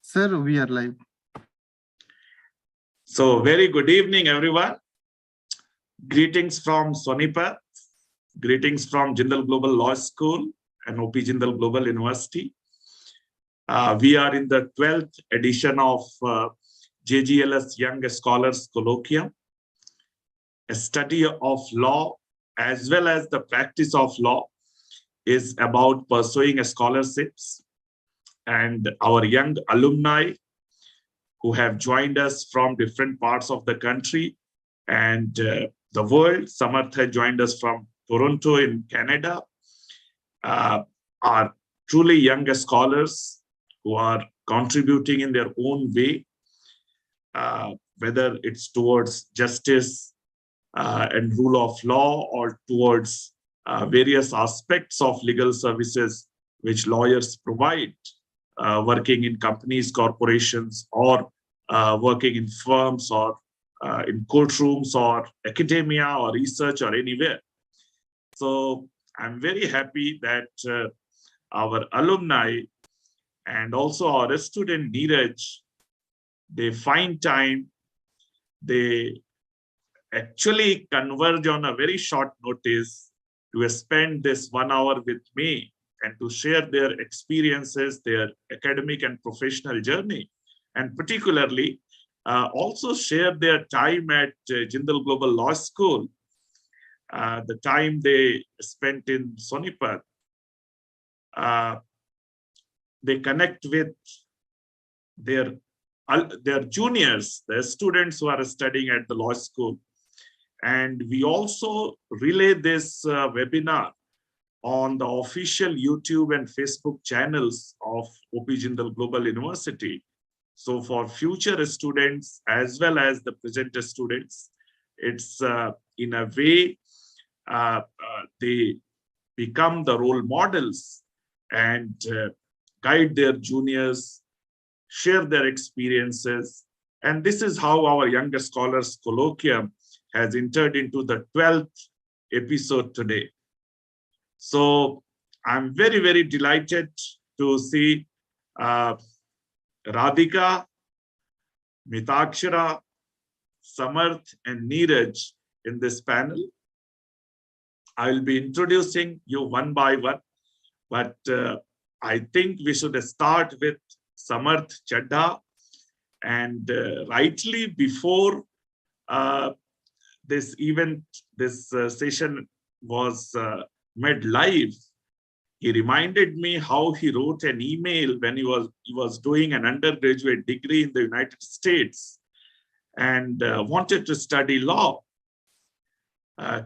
Sir, we are live. So very good evening, everyone. Greetings from Sonipat. Greetings from Jindal Global Law School and OP Jindal Global University. We are in the 12th edition of JGLS Young Scholars Colloquium, a study of law as well as the practice of law is about pursuing scholarships. And our young alumni who have joined us from different parts of the country and the world. Samarth has joined us from Toronto in Canada, are truly young scholars who are contributing in their own way, whether it's towards justice and rule of law or towards various aspects of legal services which lawyers provide, working in companies, corporations, or working in firms or in courtrooms or academia or research or anywhere. So I'm very happy that our alumni and also our student Niraj, they find time, they actually converge on a very short notice to spend this 1 hour with me and to share their experiences, their academic and professional journey, and particularly also share their time at Jindal Global Law School, the time they spent in Sonipat. They connect with their juniors, the students who are studying at the law school. And we also relay this webinar on the official YouTube and Facebook channels of OP Jindal Global University. So for future students as well as the present students, it's in a way they become the role models and guide their juniors, share their experiences. And this is how our Younger Scholars Colloquium has entered into the 12th episode today. So I'm very, very delighted to see Radhika, Mithakshira, Samarth, and Niraj in this panel. I will be introducing you one by one, but I think we should start with Samarth Chadha. And rightly before this event, this session was made live, he reminded me how he wrote an email when he was doing an undergraduate degree in the United States and wanted to study law.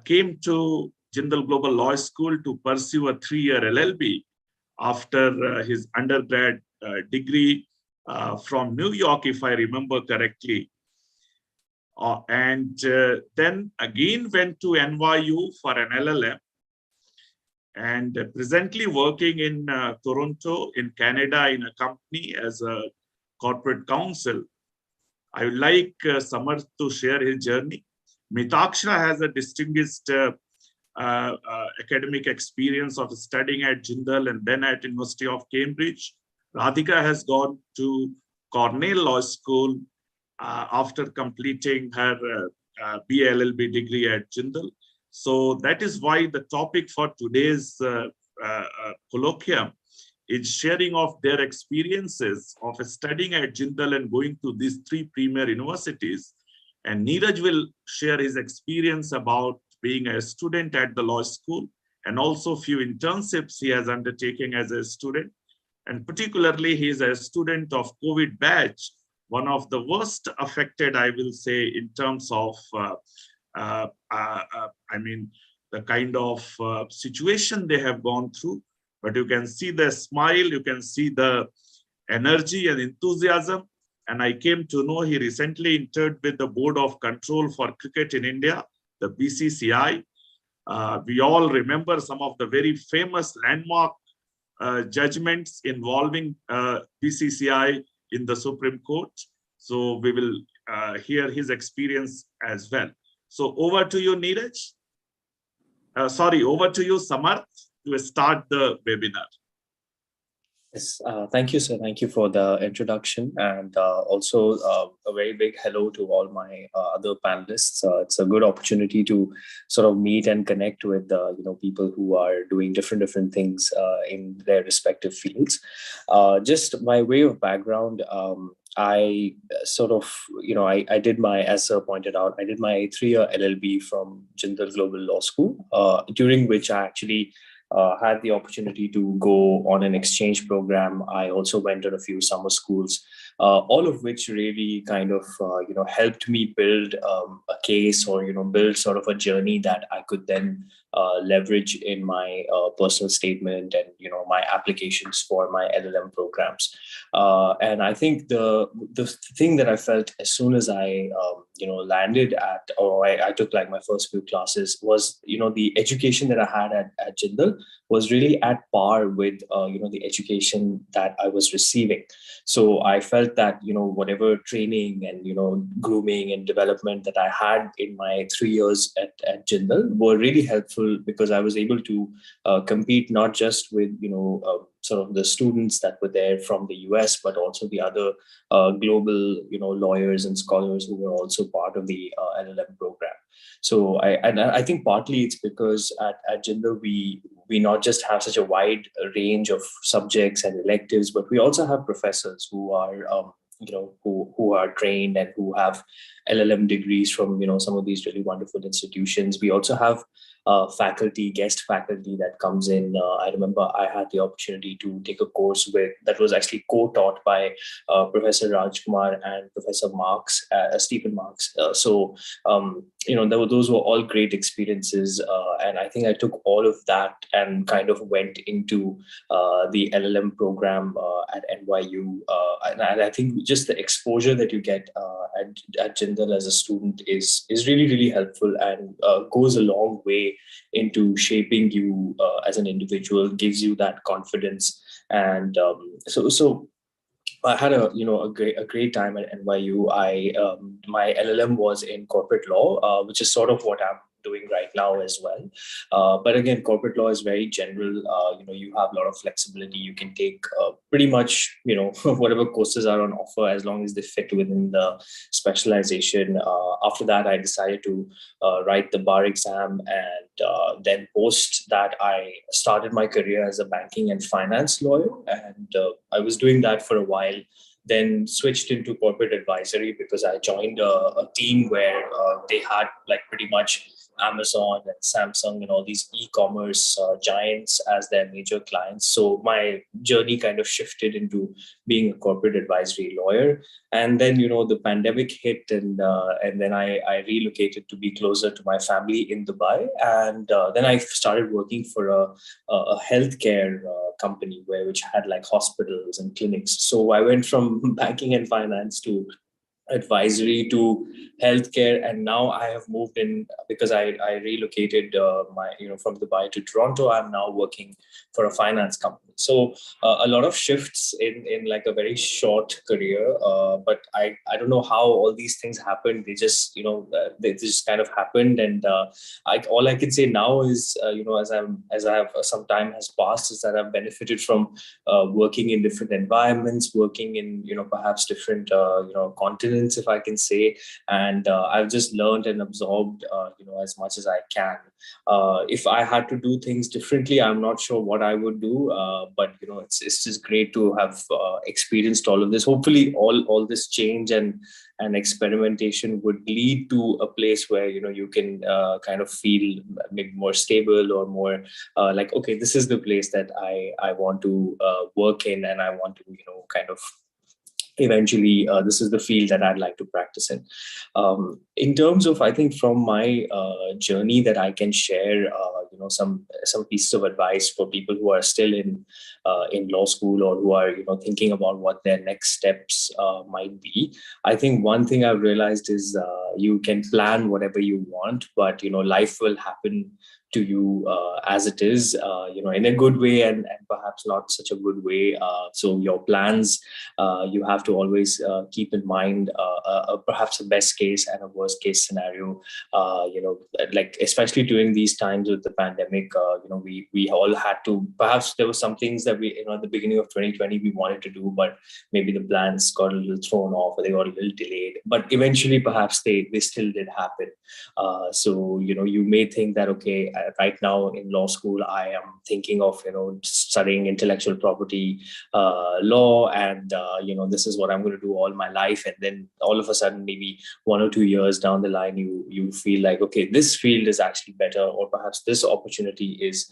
Came to Jindal Global Law School to pursue a 3-year LLB after his undergrad degree from New York, if I remember correctly. And then again went to NYU for an LLM, and presently working in Toronto in Canada in a company as a corporate counsel. I would like Samarth to share his journey. Mithakshira has a distinguished academic experience of studying at Jindal and then at University of Cambridge. Radhika has gone to Cornell Law School after completing her BLLB degree at Jindal. So that is why the topic for today's colloquium is sharing of their experiences of studying at Jindal and going to these 3 premier universities. And Niraj will share his experience about being a student at the law school and also few internships he has undertaken as a student. And particularly, he is a student of COVID batch, one of the worst affected, I will say, in terms of I mean, the kind of situation they have gone through. But you can see the smile, you can see the energy and enthusiasm. And I came to know he recently entered with the Board of Control for Cricket in India, the BCCI. We all remember some of the very famous landmark judgments involving BCCI in the Supreme Court. So we will hear his experience as well. So over to you, Niraj. Over to you, Samarth, to start the webinar. Yes, thank you, sir. Thank you for the introduction, and also a very big hello to all my other panelists. It's a good opportunity to sort of meet and connect with people who are doing different things in their respective fields. Just by way of background, I sort of I did my, as sir pointed out, I did my 3-year LLB from Jindal Global Law School, during which I actually had the opportunity to go on an exchange program. I also went to a few summer schools, all of which really kind of helped me build a case, or build sort of a journey that I could then leverage in my personal statement and my applications for my LLM programs. And I think the thing that I felt as soon as I landed at, or I took like my first few classes, was the education that I had at Jindal was really at par with the education that I was receiving. So I felt that whatever training and grooming and development that I had in my 3 years at Jindal were really helpful, because I was able to compete not just with sort of the students that were there from the US, but also the other global lawyers and scholars who were also part of the LLM program. So I think partly it's because at Jindal we not just have such a wide range of subjects and electives, but we also have professors who are who are trained and who have LLM degrees from some of these really wonderful institutions. We also have faculty, guest faculty that comes in. I remember I had the opportunity to take a course with that was actually co-taught by Professor Rajkumar and Professor Marks, Stephen Marks. Those were all great experiences, and I think I took all of that and kind of went into the LLM program at NYU, and I think just the exposure that you get at Jindal as a student is really helpful, and goes a long way into shaping you as an individual, gives you that confidence. And so I had a great time at NYU. My LLM was in corporate law, which is sort of what I'm doing right now as well. But again, corporate law is very general. You have a lot of flexibility. You can take pretty much whatever courses are on offer, as long as they fit within the specialization. After that, I decided to write the bar exam, and then post that I started my career as a banking and finance lawyer, and I was doing that for a while, then switched into corporate advisory because I joined a team where they had like pretty much Amazon and Samsung and all these e-commerce giants as their major clients. So my journey kind of shifted into being a corporate advisory lawyer. And then the pandemic hit, and then I relocated to be closer to my family in Dubai, and then I started working for a healthcare company which had like hospitals and clinics. So I went from banking and finance to advisory to healthcare, and now I have moved in because I relocated my from Dubai to Toronto. I'm now working for a finance company. So a lot of shifts in like a very short career, but I don't know how all these things happened. They just they just kind of happened. And all I can say now is as I have some time has passed, is that I've benefited from working in different environments, working in perhaps different continents, if I can say. And I've just learned and absorbed as much as I can. If I had to do things differently, I'm not sure what I would do, but it's just great to have experienced all of this. Hopefully all this change and experimentation would lead to a place where you can kind of feel maybe more stable, or more like, okay, this is the place that I want to work in, and I want to kind of eventually this is the field that I'd like to practice in. In terms of, I think, from my journey that I can share, some pieces of advice for people who are still in law school, or who are thinking about what their next steps might be. I think one thing I've realized is you can plan whatever you want, but life will happen to you as it is, in a good way and perhaps not such a good way. So your plans, you have to always keep in mind perhaps a best case and a worst case scenario. Like especially during these times with the pandemic, we all had to, perhaps there were some things that we, at the beginning of 2020 we wanted to do, but maybe the plans got a little thrown off or they got a little delayed. But eventually, perhaps they still did happen. So you may think that, okay, right now in law school I am thinking of studying intellectual property law, and this is what I'm going to do all my life. And then all of a sudden, maybe 1 or 2 years down the line, you feel like, okay, this field is actually better, or perhaps this opportunity is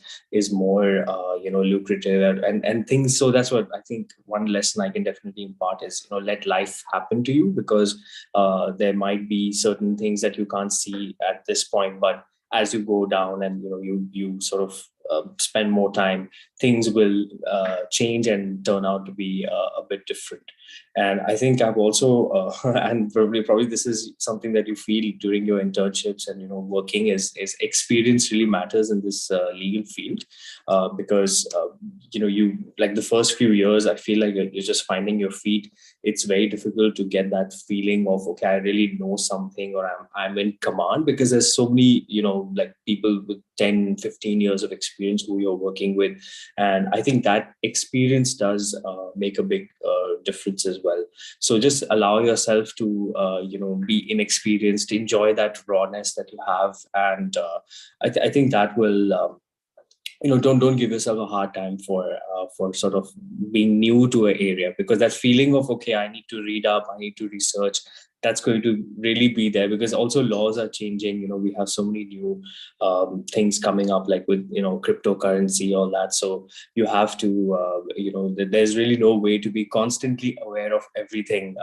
more lucrative and things. So that's what I think one lesson I can definitely impart is, let life happen to you, because there might be certain things that you can't see at this point, but as you go down and you sort of spend more time, things will change and turn out to be a bit different. And I think I've also and probably this is something that you feel during your internships and working, is experience really matters in this legal field, because you, like, the first few years I feel like you're just finding your feet. It's very difficult to get that feeling of, okay, I really know something, or I'm in command, because there's so many like people with 10, 15 years of experience who you're working with. And I think that experience does make a big difference as well. So just allow yourself to be inexperienced, enjoy that rawness that you have. And I think that will don't give yourself a hard time for sort of being new to an area, because that feeling of, okay, I need to read up, I need to research, that's going to really be there, because also laws are changing. We have so many new things coming up, like with cryptocurrency, all that. So you have to there's really no way to be constantly aware of everything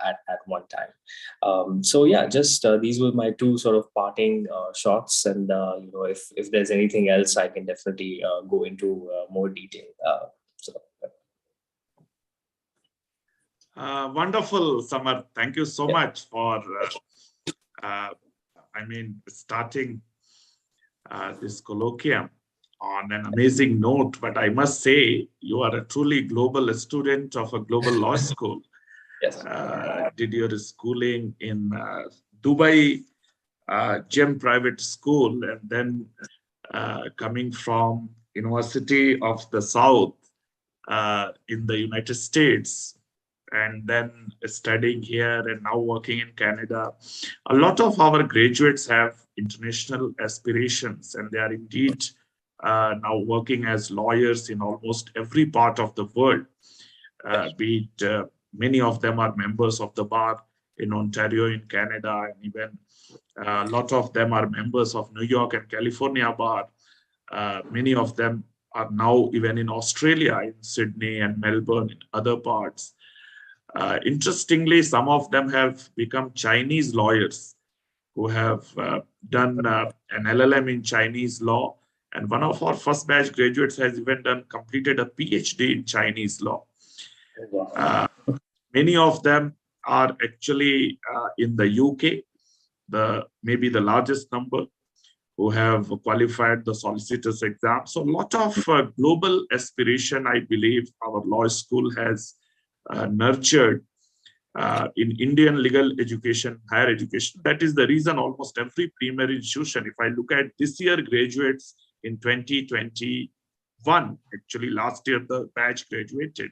at one time. So yeah, just these were my two sort of parting shots, and if there's anything else, I can definitely go into more detail. So Wonderful, Samarth. Thank you so yeah. much for, starting this colloquium on an amazing note. But I must say, you are a truly global student of a global law school. Yes. Did your schooling in Dubai GEM private school, and then coming from University of the South in the United States, and then studying here and now working in Canada. A lot of our graduates have international aspirations, and they are indeed now working as lawyers in almost every part of the world. Be it many of them are members of the bar in Ontario, in Canada, and even a lot of them are members of New York and California bar. Many of them are now even in Australia, in Sydney and Melbourne, in other parts. Interestingly, some of them have become Chinese lawyers who have done an LLM in Chinese law. And one of our first batch graduates has even completed a PhD in Chinese law. Many of them are actually in the UK, maybe the largest number, who have qualified the solicitor's exam. So a lot of global aspiration, I believe, our law school has nurtured in Indian legal education, higher education. That is the reason almost every premier institution, if I look at this year graduates in 2021, actually last year the batch graduated,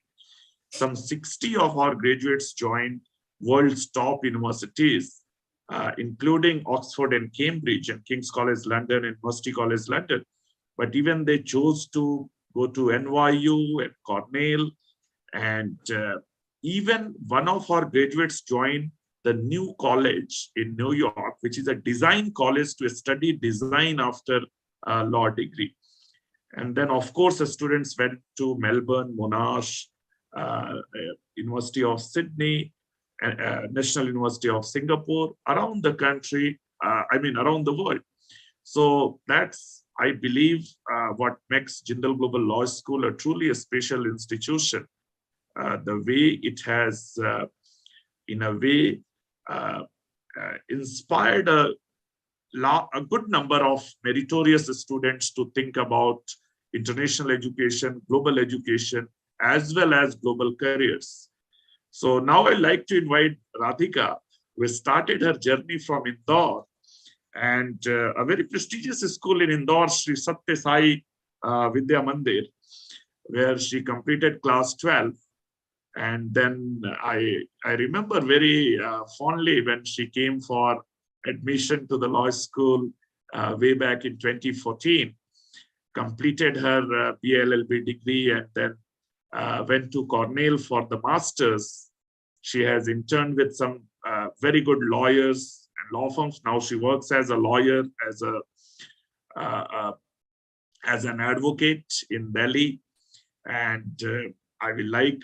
some 60 of our graduates joined world's top universities, including Oxford and Cambridge and King's College London and University College London. But even they chose to go to NYU and Cornell, and even one of our graduates joined the new college in New York, which is a design college to study design after a law degree. And then, of course, the students went to Melbourne, Monash, University of Sydney, National University of Singapore, around the country, around the world. So that's, I believe, what makes Jindal Global Law School a truly a special institution. The way it has, in a way, inspired a a good number of meritorious students to think about international education, global education, as well as global careers. So now I'd like to invite Radhika, who started her journey from Indore, and a very prestigious school in Indore, Sri Satya Sai Vidya Mandir, where she completed class 12. And then I remember very fondly when she came for admission to the law school way back in 2014, completed her BLLB degree, and then went to Cornell for the master's. She has interned with some very good lawyers and law firms. Now she works as a lawyer, as an advocate in Delhi. And I will like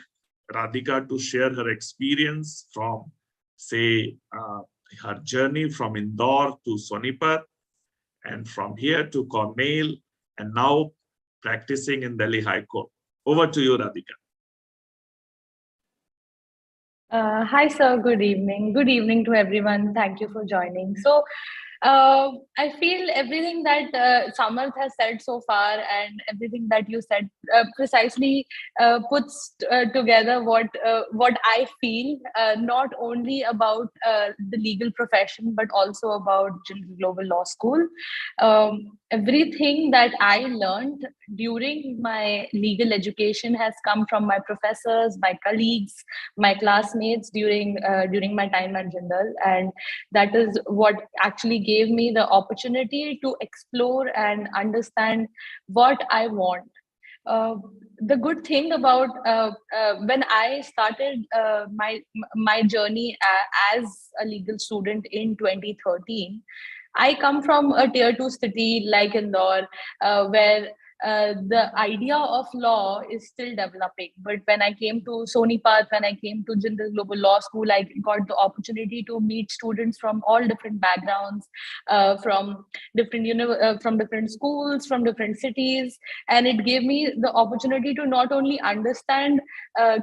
Radhika to share her experience from, say, her journey from Indore to Sonipat, and from here to Cornell, and now practicing in Delhi High Court. Over to you, Radhika. Hi, sir. Good evening. Good evening to everyone. Thank you for joining. So, I feel everything that Samarth has said so far and everything that you said precisely puts together what I feel, not only about the legal profession, but also about Global Law School. Everything that I learned during my legal education has come from my professors, my colleagues, my classmates during my time at Jindal, and that is what actually gave me the opportunity to explore and understand what I want. The good thing about when I started my journey as a legal student in 2013, I come from a tier 2 city like Indore, where the idea of law is still developing. But when I came to Sonipat, when I came to Jindal Global Law School, I got the opportunity to meet students from all different backgrounds, from different schools, from different cities, and it gave me the opportunity to not only understand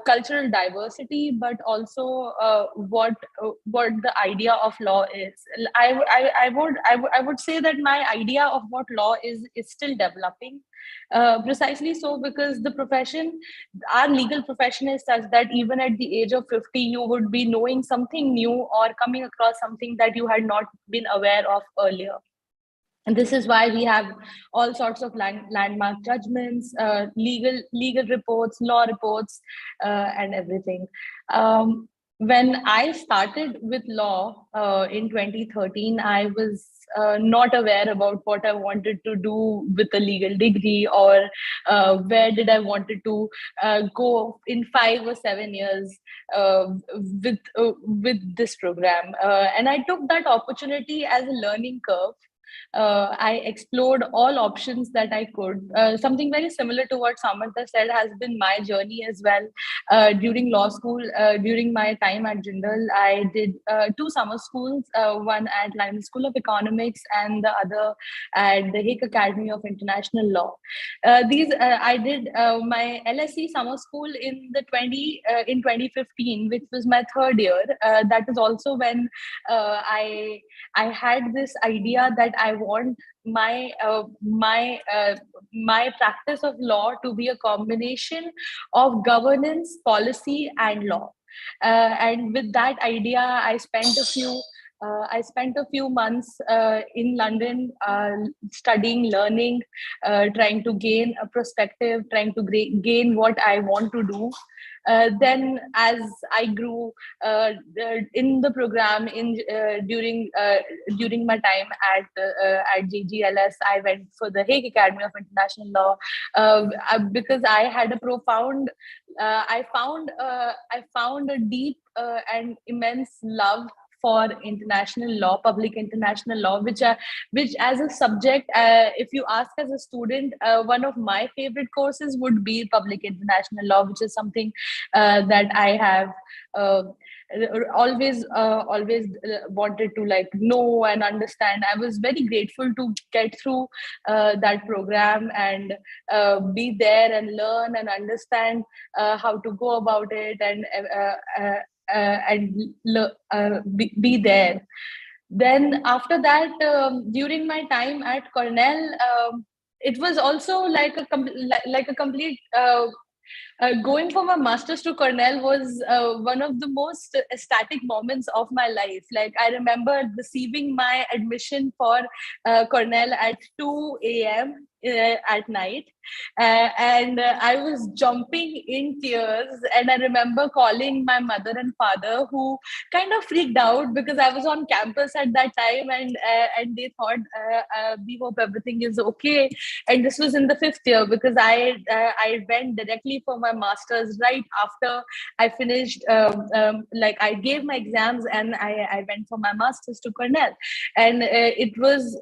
cultural diversity, but also what the idea of law is. I would say that my idea of what law is still developing. Precisely so, because our legal profession is such that even at the age of 50, you would be knowing something new or coming across something that you had not been aware of earlier. And this is why we have all sorts of landmark judgments, legal reports, law reports, and everything. When I started with law in 2013, I was not aware about what I wanted to do with a legal degree, or where did I wanted to go in 5 or 7 years with this program. And I took that opportunity as a learning curve. I explored all options that I could. Something very similar to what Samarth said has been my journey as well. During law school, during my time at Jindal, I did 2 summer schools, one at London School of Economics and the other at the Hague Academy of International Law. I did my LSE summer school in 2015, which was my 3rd year. That is also when I had this idea that I want my practice of law to be a combination of governance, policy, and law. And with that idea, I spent a few months in London studying, learning, trying to gain a perspective, trying to gain what I want to do. Then, as I grew in the program, during my time at JGLS, I went for the Hague Academy of International Law because I had a profound. I found a deep and immense love for international law, public international law, which as a subject, if you ask as a student, one of my favorite courses would be public international law, which is something that I have always wanted to know and understand. I was very grateful to get through that program and be there and learn and understand how to go about it and be there. Then after that, during my time at Cornell, it was also like like a complete going for my master's to Cornell was one of the most ecstatic moments of my life. Like, I remember receiving my admission for Cornell at 2 a.m. At night, and I was jumping in tears. And I remember calling my mother and father, who kind of freaked out because I was on campus at that time, and they thought, we hope everything is okay. And this was in the 5th year, because I went directly for my master's right after I finished. Like, I gave my exams, and I went for my master's to Cornell, and it was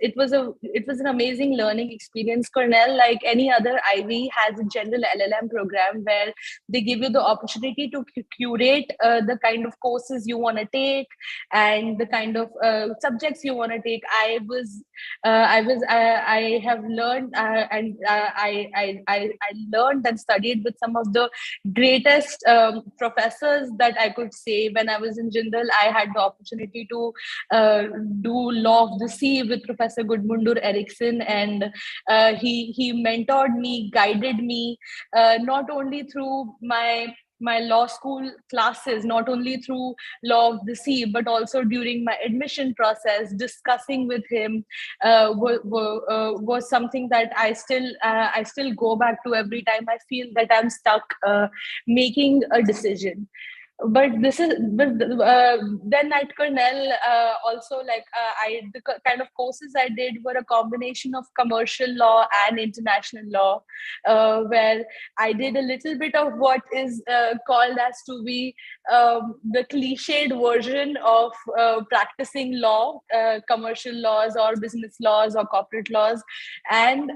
an amazing learning experience. Cornell, like any other Ivy, has a general LLM program where they give you the opportunity to curate the kind of courses you want to take and the kind of subjects you want to take. I have learned I learned and studied with some of the greatest professors that I could say. When I was in Jindal, I had the opportunity to do Law of the Sea with Professor Gudmundur Eriksson, and he mentored me, guided me, not only through my law school classes, not only through Law of the Sea, but also during my admission process. Discussing with him was something that I still go back to every time I feel that I'm stuck making a decision. But then at Cornell, also, like, the kind of courses I did were a combination of commercial law and international law, where I did a little bit of what is called as to be the cliched version of practicing law, commercial laws or business laws or corporate laws, and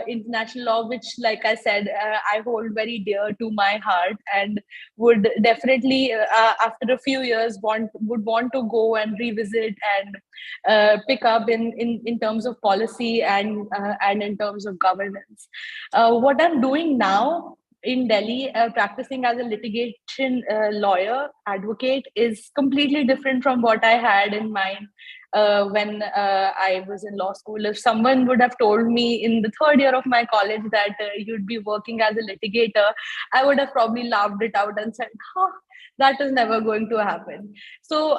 international law, which, like I said, I hold very dear to my heart, and would definitely, after a few years, would want to go and revisit and pick up in terms of policy and in terms of governance. What I'm doing now in Delhi, practicing as a litigation lawyer, advocate, is completely different from what I had in mind when I was in law school. If someone would have told me in the 3rd year of my college that you'd be working as a litigator, I would have probably laughed it out and said, huh, that is never going to happen. So,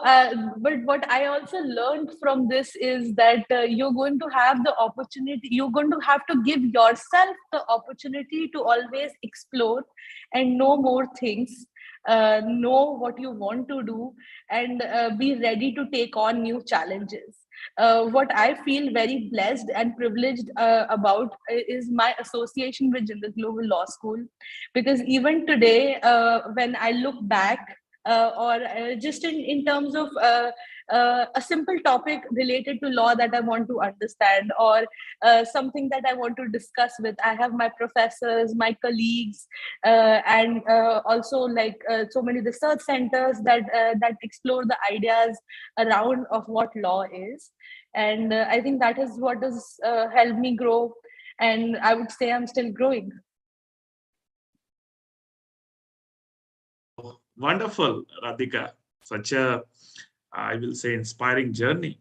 but what I also learned from this is that you're going to have the opportunity, you're going to have to give yourself the opportunity to always explore and know more things, know what you want to do, and be ready to take on new challenges. What I feel very blessed and privileged about is my association with Jindal Global Law School, because even today, when I look back, or just in terms of a simple topic related to law that I want to understand, or something that I want to discuss with, I have my professors, my colleagues, and also, like, so many research centers that explore the ideas around of what law is. And I think that is what has helped me grow, and I would say I'm still growing. Wonderful, Radhika. Such a, I will say, inspiring journey.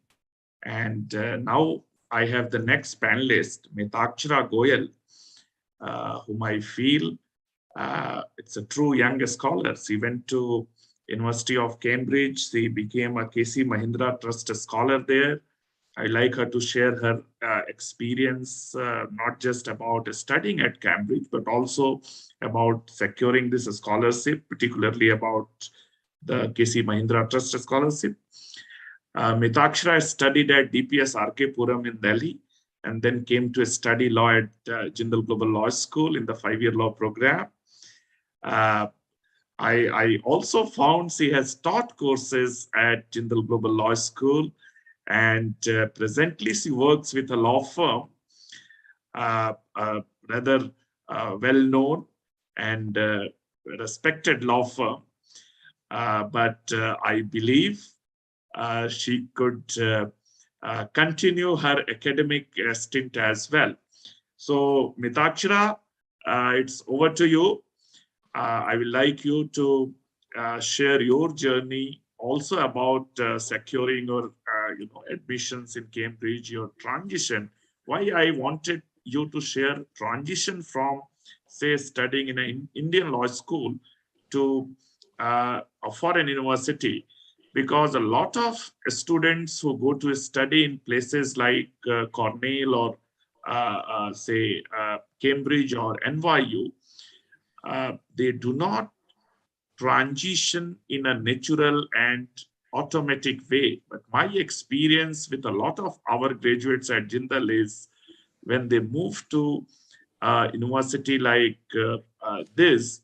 And now I have the next panelist, Mithakshira Goyal, whom I feel it's a true young scholar. She went to University of Cambridge. She became a KC Mahindra Trust Scholar there. I like her to share her experience, not just about studying at Cambridge, but also about securing this scholarship, particularly about the KC Mahindra Trust Scholarship. Mithakshira studied at DPS RK Puram in Delhi, and then came to study law at Jindal Global Law School in the 5-year law program. I also found she has taught courses at Jindal Global Law School, and presently she works with a law firm, rather well-known and respected law firm. But I believe she could continue her academic stint as well. So, Mithakshira, it's over to you. I would like you to share your journey also about securing your admissions in Cambridge, your transition, why I wanted you to share transition from, say, studying in an Indian law school to a foreign university, because a lot of students who go to study in places like Cornell or say Cambridge or NYU, they do not transition in a natural and automatic way. But my experience with a lot of our graduates at Jindal is when they move to university like this,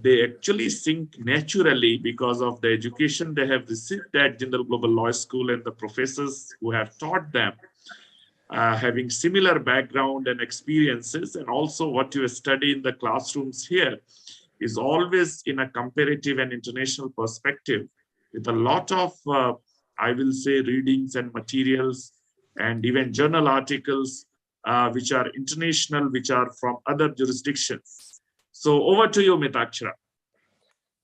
they actually sink naturally because of the education they have received at Jindal Global Law School and the professors who have taught them, having similar background and experiences, and also what you study in the classrooms here is always in a comparative and international perspective with a lot of, I will say, readings and materials and even journal articles, which are international, which are from other jurisdictions. So over to you, Mithakshira.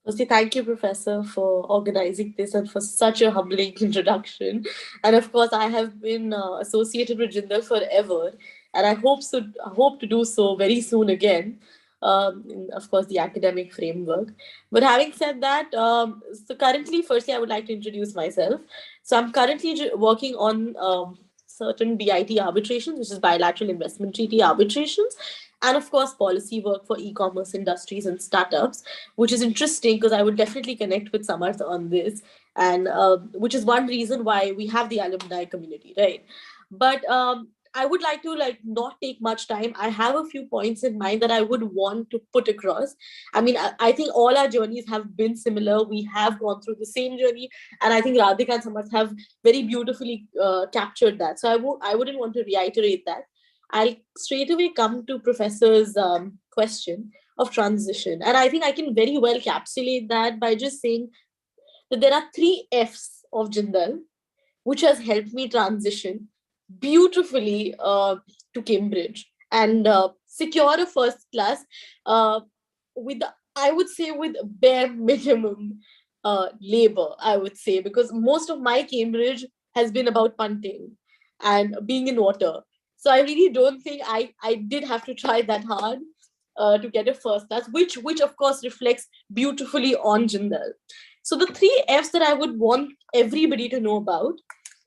Firstly, thank you, Professor, for organizing this and for such a humbling introduction. And of course, I have been associated with Jindal forever, and I hope to do so very soon again. In, of course, the academic framework. But having said that, so currently, firstly, I would like to introduce myself. So I'm currently working on certain BIT arbitrations, which is bilateral investment treaty arbitrations, and of course, policy work for e-commerce industries and startups, which is interesting because I would definitely connect with Samarth on this, and which is one reason why we have the alumni community, right? But I would like to not take much time. I have a few points in mind that I would want to put across. I mean, I think all our journeys have been similar. We have gone through the same journey, and I think Radhika and Samarth have very beautifully captured that. So I wouldn't want to reiterate that. I'll straight away come to Professor's question of transition. And I think I can very well encapsulate that by just saying that there are 3 F's of Jindal, which has helped me transition beautifully to Cambridge and secure a first class with, I would say, with bare minimum labor, I would say, because most of my Cambridge has been about punting and being in water. So I really don't think I did have to try that hard to get a first class, which of course reflects beautifully on Jindal. So the 3 F's that I would want everybody to know about,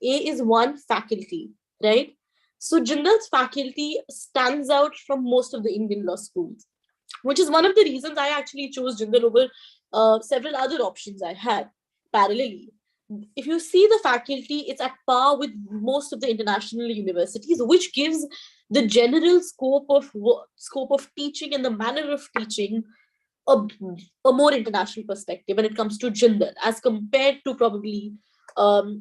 A is one, faculty, right? So Jindal's faculty stands out from most of the Indian law schools, which is one of the reasons I actually chose Jindal over several other options I had parallelly. If you see the faculty, it's at par with most of the international universities, which gives the general scope of teaching and the manner of teaching a more international perspective when it comes to Jindal, as compared to probably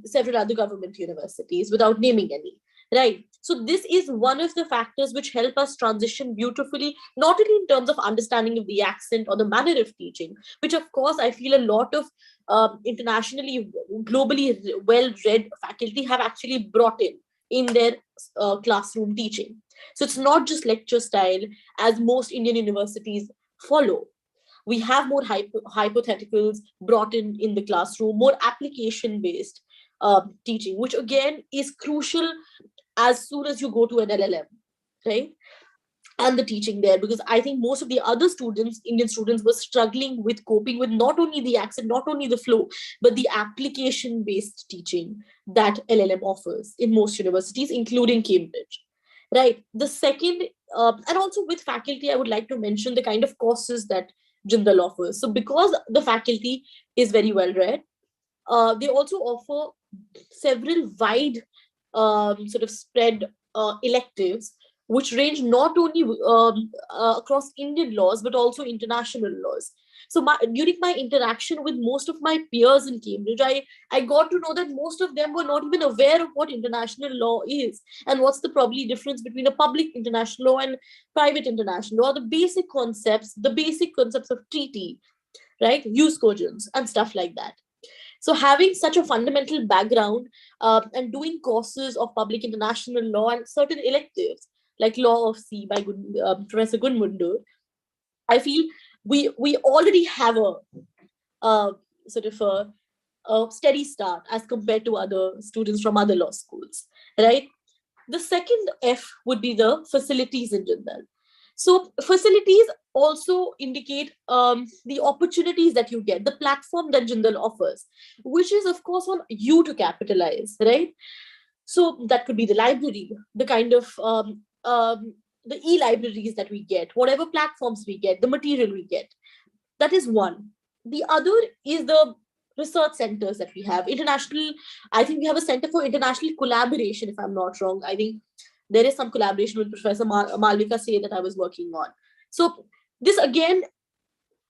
several other government universities, without naming any. Right. So this is one of the factors which help us transition beautifully, not only in terms of understanding of the accent or the manner of teaching, which of course I feel a lot of internationally, globally well-read faculty have actually brought in their classroom teaching. So it's not just lecture style as most Indian universities follow. We have more hypotheticals brought in the classroom, more application-based teaching, which again is crucial as soon as you go to an LLM, right? And the teaching there, because I think most of the other students, Indian students, were struggling with coping with not only the accent, not only the flow, but the application-based teaching that LLM offers in most universities, including Cambridge, right? The second, and also with faculty, I would like to mention the kind of courses that Jindal offers. So because the faculty is very well read, they also offer several wide sort of spread electives, which range not only across Indian laws, but also international laws. So during my interaction with most of my peers in Cambridge, I got to know that most of them were not even aware of what international law is and what's the probably difference between a public international law and private international law, the basic concepts of treaty, right, use cogents and stuff like that. So having such a fundamental background and doing courses of public international law and certain electives like Law of Sea by Professor Gunmundur, I feel we already have a sort of steady start as compared to other students from other law schools, right? The second F would be the facilities in Jindal. So facilities also indicate the opportunities that you get, the platform that Jindal offers, which is of course on you to capitalize, right? So that could be the library, the kind of the e-libraries that we get, whatever platforms we get, the material we get. That is one. The other is the research centers that we have. International, I think we have a center for international collaboration, if I'm not wrong. I think there is some collaboration with Professor Malvika Say that I was working on. So this again,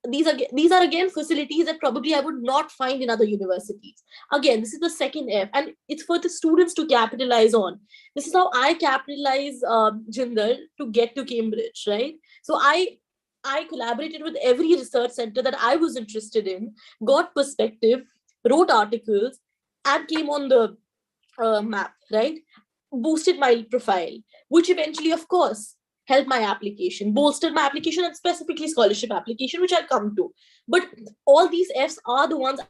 these are again facilities that probably I would not find in other universities. Again, this is the second F, and it's for the students to capitalize on. This is how I capitalize Jindal to get to Cambridge, right? So I collaborated with every research center that I was interested in, got perspective, wrote articles, and came on the map, right? Boosted my profile, which eventually, of course, helped my application, bolstered my application, and specifically scholarship application, which I'll come to. But all these Fs are the ones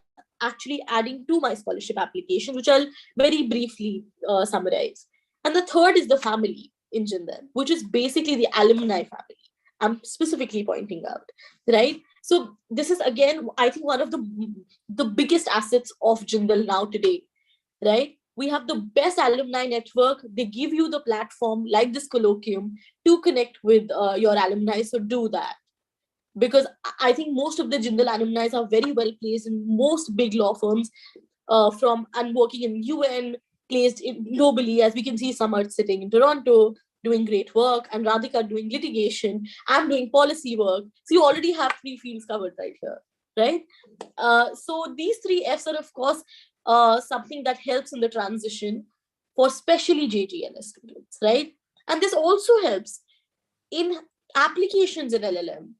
actually adding to my scholarship application, which I'll very briefly summarize. And the third is the family in Jindal, which is basically the alumni family. I'm specifically pointing out, right? So this is again, I think, one of the biggest assets of Jindal now today, right? We have the best alumni network. They give you the platform like this colloquium to connect with your alumni. So do that. Because I think most of the Jindal alumni are very well placed in most big law firms and working in UN, placed globally, as we can see Samarth sitting in Toronto, doing great work, and Radhika doing litigation. I'm doing policy work. So you already have 3 fields covered right here, right? So these 3 Fs are, of course, something that helps in the transition for especially JGLS students, right? And this also helps in applications in LLM.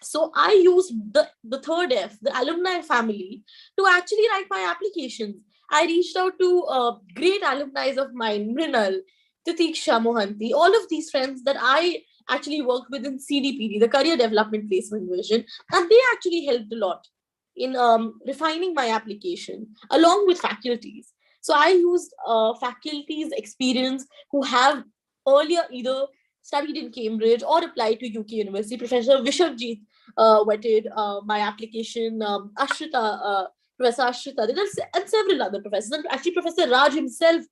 So I used the third F, the alumni family, to actually write my applications. I reached out to great alumni of mine, Mrinal, Mithakshira, Mohanty, all of these friends that I actually worked with in CDPD, the Career Development Placement Division, and they actually helped a lot in refining my application along with faculties. So I used faculties experience who have earlier either studied in Cambridge or applied to UK University. Professor Vishavjit vetted my application, Professor Ashrita, and several other professors. And actually, Professor Raj himself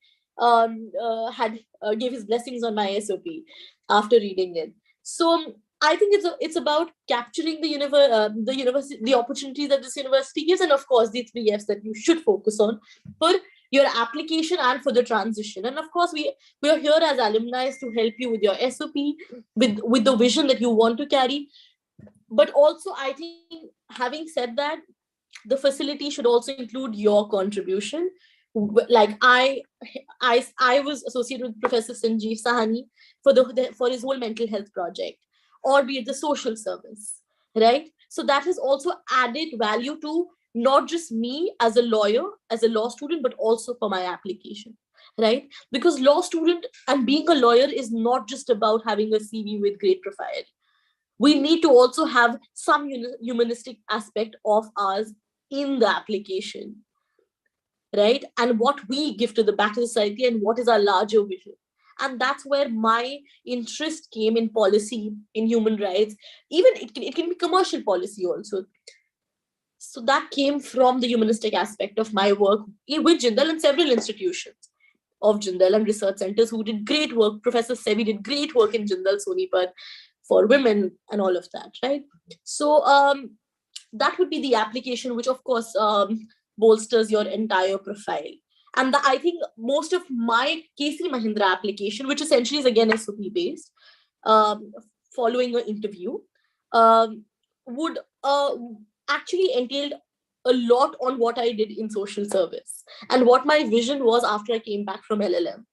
gave his blessings on my SOP after reading it. So I think it's about capturing the university, the opportunities that this university gives, and of course the 3 Fs that you should focus on for your application and for the transition. And of course, we are here as alumni to help you with your SOP, with the vision that you want to carry. But also, I think, having said that, the facility should also include your contribution. Like I was associated with Professor Sanjeev Sahani for his whole mental health project, or be it the social service, right? So that has also added value to not just me as a lawyer, as a law student, but also for my application, right? Because law student and being a lawyer is not just about having a CV with great profile. We need to also have some humanistic aspect of ours in the application, right? And what we give to the back to the society and what is our larger vision. And that's where my interest came in policy, in human rights. Even it can be commercial policy also. So that came from the humanistic aspect of my work with Jindal and several institutions of Jindal and research centers who did great work. Professor Sevi did great work in Jindal, Sonipat for women and all of that, right? So that would be the application, which of course bolsters your entire profile. And I think most of my KC Mahindra application, which essentially is again SOP based, following an interview, would actually entailed a lot on what I did in social service and what my vision was after I came back from LLM,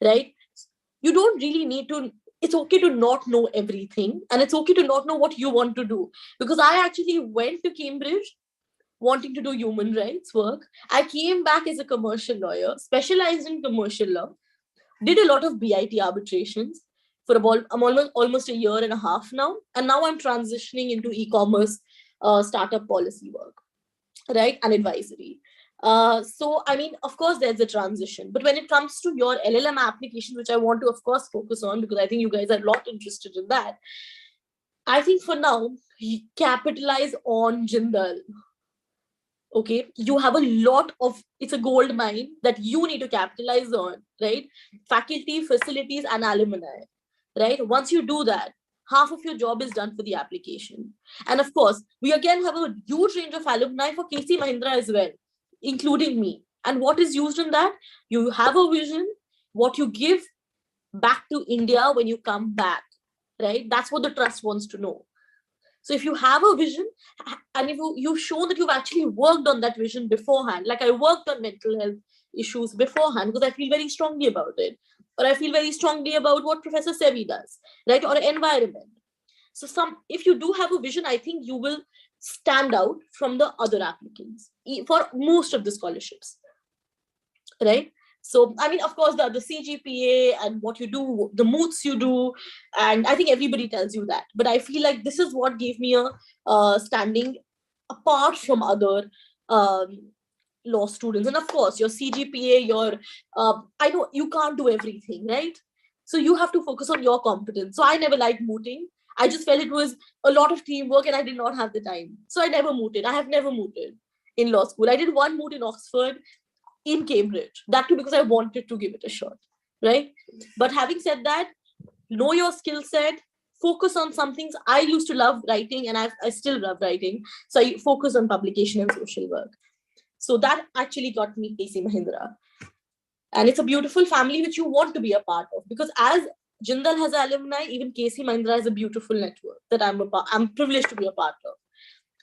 right? You don't really need to, it's okay to not know everything, and it's okay to not know what you want to do. Because I actually went to Cambridge wanting to do human rights work. I came back as a commercial lawyer, specialized in commercial law, did a lot of BIT arbitrations for about almost a year and a half now. And now I'm transitioning into e-commerce startup policy work, right? And advisory. So, I mean, of course, there's a transition. But when it comes to your LLM application, which I want to, of course, focus on, because I think you guys are a lot interested in that, I think for now, capitalize on Jindal. Okay, you have a lot of, it's a gold mine that you need to capitalize on, right? Faculty, facilities, and alumni, right? Once you do that, half of your job is done for the application. And of course, we again have a huge range of alumni for KC Mahindra as well, including me. And what is used in that? You have a vision, what you give back to India when you come back, right? That's what the trust wants to know. So if you have a vision, and if you've shown that you've actually worked on that vision beforehand, like I worked on mental health issues beforehand because I feel very strongly about it, or I feel very strongly about what Professor Sevi does, right? Or environment. So if you do have a vision, I think you will stand out from the other applicants for most of the scholarships, right? So, I mean, of course, the CGPA and what you do, the moots you do, and I think everybody tells you that. But I feel like this is what gave me a standing apart from other law students. And of course, your CGPA, I know you can't do everything, right? So you have to focus on your competence. So I never liked mooting. I just felt it was a lot of teamwork and I did not have the time. So I never mooted. I have never mooted in law school. I did one moot in Oxford, in Cambridge, that too because I wanted to give it a shot, right? But having said that, know your skill set, focus on some things. I used to love writing and I still love writing. So I focus on publication and social work. So that actually got me KC Mahindra. And it's a beautiful family which you want to be a part of, because as Jindal has alumni, even KC Mahindra has a beautiful network that I'm privileged to be a part of.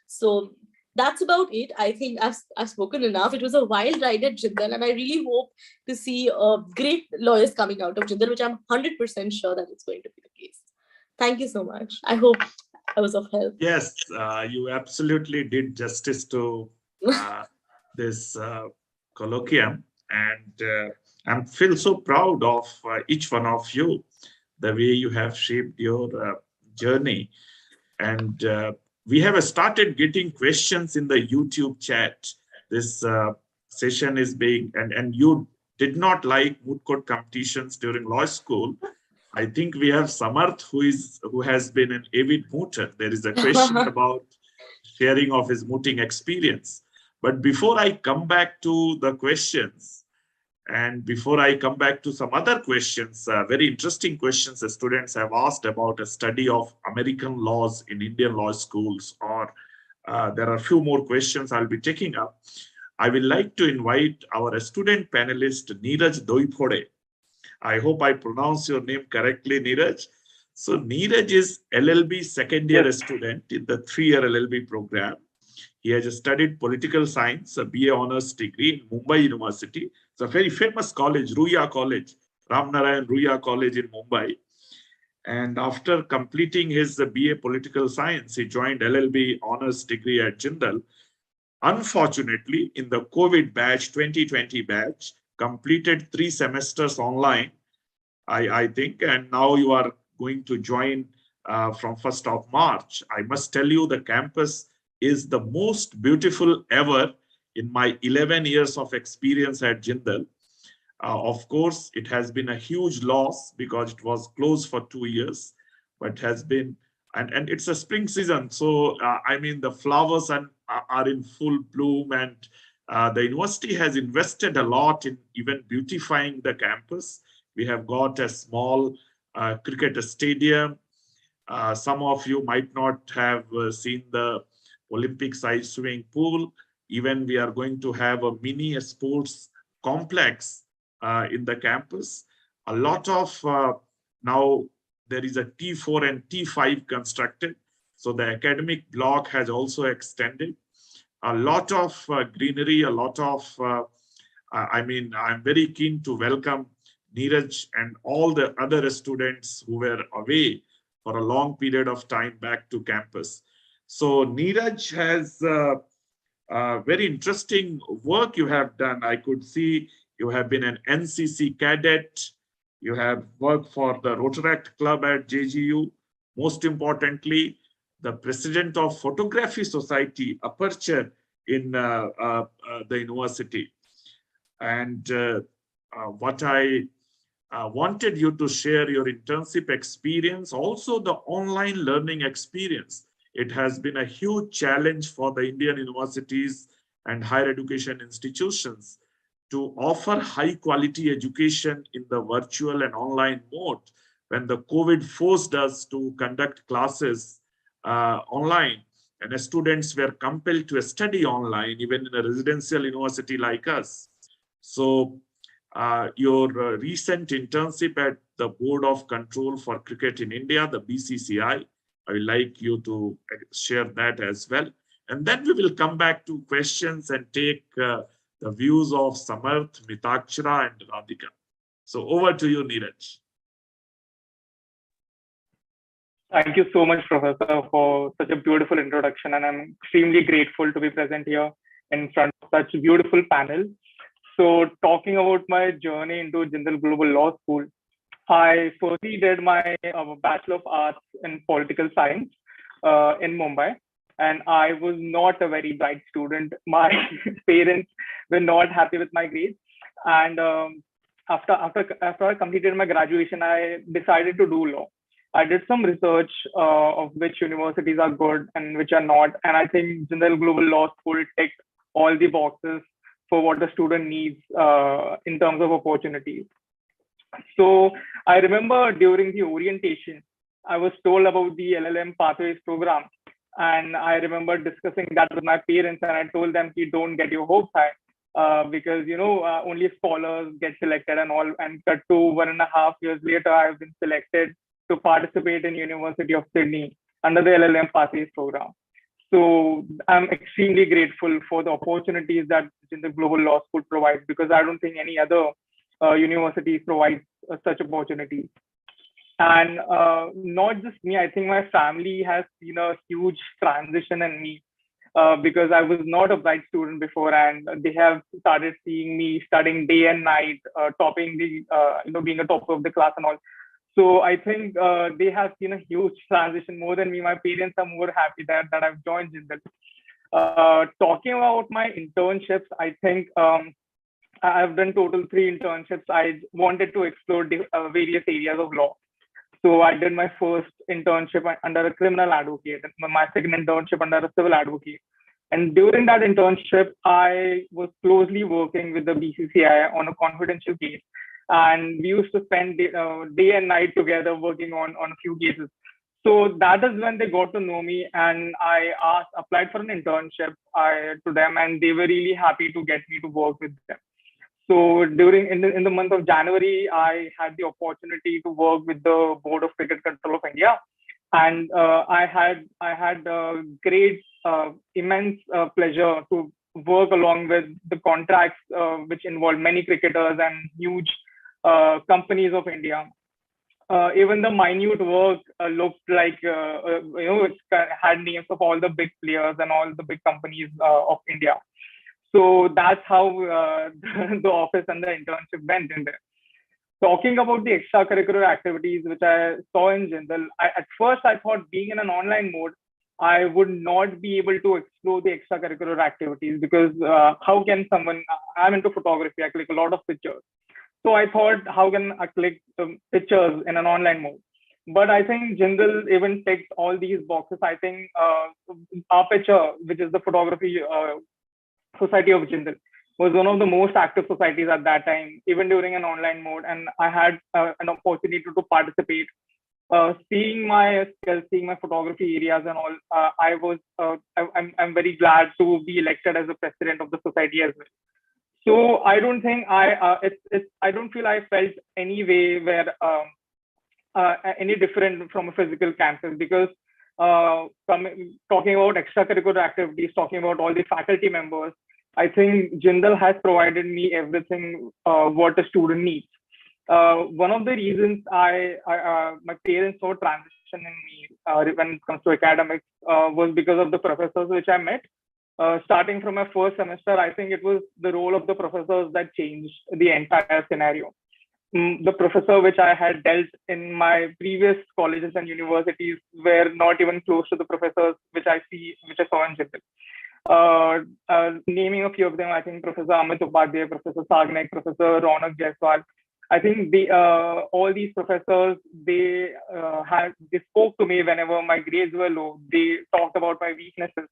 So that's about it. I think I've spoken enough. It was a wild ride at Jindal, and I really hope to see great lawyers coming out of Jindal, which I'm 100% sure that it's going to be the case. Thank you so much. I hope I was of help. Yes, you absolutely did justice to this colloquium, and I feel so proud of each one of you, the way you have shaped your journey. And we have started getting questions in the YouTube chat. This session is being, and you did not like moot court competitions during law school. I think we have Samarth, who has been an avid mooter. There is a question about sharing of his mooting experience. But before I come back to the questions, and before I come back to some other questions, very interesting questions the students have asked about a study of American laws in Indian law schools, or there are a few more questions I'll be taking up. I will like to invite our student panelist, Niraj Doipode. I hope I pronounce your name correctly, Niraj. So Niraj is LLB second year student in the 3-year LLB program. He has studied political science, a BA honors degree in Mumbai University. It's a very famous college, Ruia College, Ramnarayan Ruia College in Mumbai. And after completing his BA political science, he joined LLB honors degree at Jindal. Unfortunately, in the COVID batch, 2020 batch, completed 3 semesters online, I think, and now you are going to join from 1st of March. I must tell you, the campus is the most beautiful ever in my 11 years of experience at Jindal. Of course, it has been a huge loss because it was closed for 2 years, but has been, and it's a spring season. So, I mean, the flowers are in full bloom, and the university has invested a lot in even beautifying the campus. We have got a small cricket stadium. Some of you might not have seen the Olympic-sized swimming pool. Even we are going to have a mini sports complex in the campus. A lot of now there is a T4 and T5 constructed. So the academic block has also extended. A lot of greenery, a lot of, I mean, I'm very keen to welcome Niraj and all the other students who were away for a long period of time back to campus. So Niraj has very interesting work you have done. I could see you have been an NCC cadet. You have worked for the Rotaract Club at JGU. Most importantly, the president of Photography Society, Aperture, in the university. And what I wanted you to share your internship experience, also the online learning experience. It has been a huge challenge for the Indian universities and higher education institutions to offer high quality education in the virtual and online mode when the COVID forced us to conduct classes online, and the students were compelled to study online, even in a residential university like us. So your recent internship at the Board of Control for Cricket in India, the BCCI, I would like you to share that as well. And then we will come back to questions and take the views of Samarth, Mithakshira, and Radhika. So over to you, Niraj. Thank you so much, Professor, for such a beautiful introduction. And I'm extremely grateful to be present here in front of such a beautiful panel. So talking about my journey into Jindal Global Law School, I firstly did my Bachelor of Arts in Political Science in Mumbai. And I was not a very bright student. My parents were not happy with my grades. And after I completed my graduation, I decided to do law. I did some research of which universities are good and which are not. And I think Jindal Global Law School ticked all the boxes for what the student needs in terms of opportunities. So I remember during the orientation, I was told about the LLM Pathways program. And I remember discussing that with my parents, and I told them, don't get your hopes high because, only scholars get selected and all. And cut to 1.5 years later, I've been selected to participate in University of Sydney under the LLM Pathways program. So I'm extremely grateful for the opportunities that the Global Law School provides, because I don't think any other universities provide such opportunities. And not just me, I think my family has seen a huge transition in me because I was not a bright student before, and they have started seeing me studying day and night, topping the, being a topper of the class and all. So I think they have seen a huge transition more than me. My parents are more happy that I've joined Jindal. Talking about my internships, I think I've done total 3 internships. I wanted to explore various areas of law. So I did my first internship under a criminal advocate, my second internship under a civil advocate. And during that internship, I was closely working with the BCCI on a confidential case. And we used to spend day and night together working on a few cases. So that is when they got to know me, and I applied for an internship to them, and they were really happy to get me to work with them. So in the month of January, I had the opportunity to work with the Board of Cricket Control of India, and I had a great, immense pleasure to work along with the contracts which involved many cricketers and huge companies of India. Even the minute work looked like it had names of all the big players and all the big companies of India. So that's how the office and the internship went in there. Talking about the extracurricular activities which I saw in Jindal, at first I thought being in an online mode, I would not be able to explore the extracurricular activities because how can someone, I'm into photography, I click a lot of pictures. So I thought, how can I click pictures in an online mode? But I think Jindal even ticks all these boxes. I think our picture, which is the photography Society of Jindal, was one of the most active societies at that time, even during an online mode. And I had an opportunity to participate. Seeing my skills, seeing my photography areas and all, I'm very glad to be elected as the president of the society as well. So I don't think I don't feel I felt any way where any different from a physical campus, because talking about extracurricular activities, talking about all the faculty members, I think Jindal has provided me everything what a student needs. One of the reasons my parents saw transition in me when it comes to academics was because of the professors which I met. Starting from my first semester, I think it was the role of the professors that changed the entire scenario. The professor which I had dealt in my previous colleges and universities were not even close to the professors which I saw in Jindal. Naming a few of them, I think Professor Amit Upadhyay, Professor Sagnik, Professor Ronak Jaiswal. I think all these professors, they spoke to me whenever my grades were low. They talked about my weaknesses,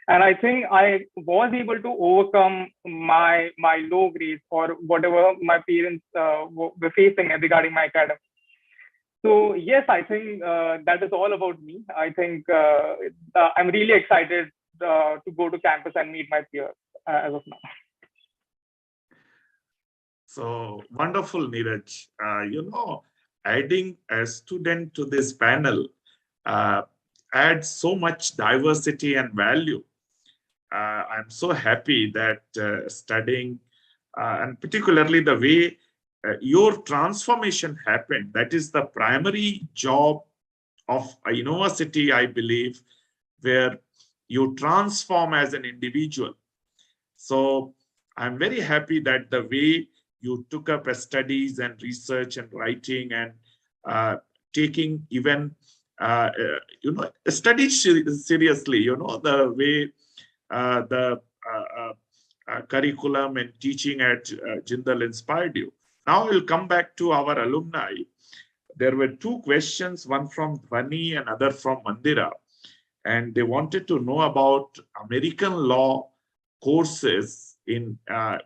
and I think I was able to overcome my low grades or whatever my parents were facing regarding my academics. So yes, I think that is all about me. I think I'm really excited to go to campus and meet my peers as of now. So wonderful, Niraj. Adding a student to this panel adds so much diversity and value. I'm so happy that studying, and particularly the way your transformation happened, that is the primary job of a university, I believe, where you transform as an individual. So I'm very happy that the way you took up studies and research and writing and taking even, studies seriously, the way the curriculum and teaching at Jindal inspired you. Now we'll come back to our alumni. There were two questions, one from Dhwani and other from Mandira. And they wanted to know about American law courses in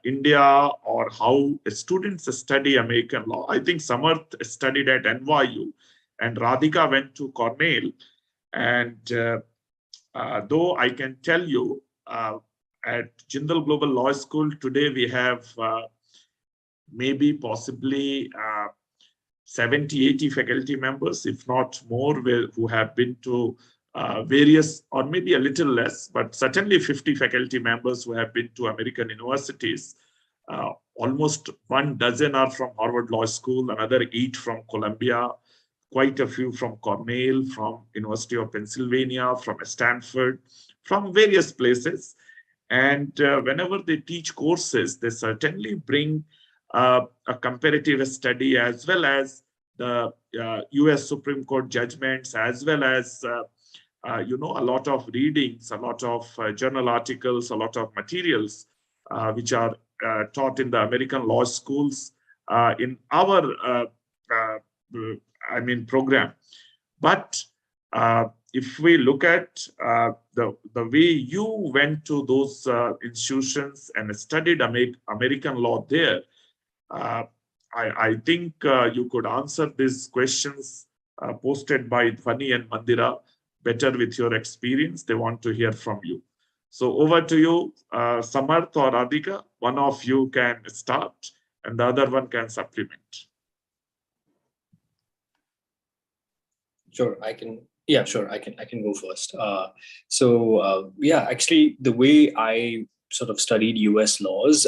India, or how students study American law. I think Samarth studied at NYU and Radhika went to Cornell. And though I can tell you, at Jindal Global Law School today, we have maybe possibly 70, 80 faculty members, if not more, who have been to various, or maybe a little less, but certainly 50 faculty members who have been to American universities. Almost 12 are from Harvard Law School, another 8 from Columbia, quite a few from Cornell, from University of Pennsylvania, from Stanford, from various places. And whenever they teach courses, they certainly bring a comparative study, as well as the US Supreme Court judgments, as well as a lot of readings, a lot of journal articles, a lot of materials which are taught in the American law schools in our program. But if we look at the way you went to those institutions and studied American law there, I think you could answer these questions posted by Dhwani and Mandira better with your experience. They want to hear from you. So over to you, Samarth or Radhika. One of you can start and the other one can supplement. Sure, I can. Yeah, sure, I can go first. Actually, the way I sort of studied US laws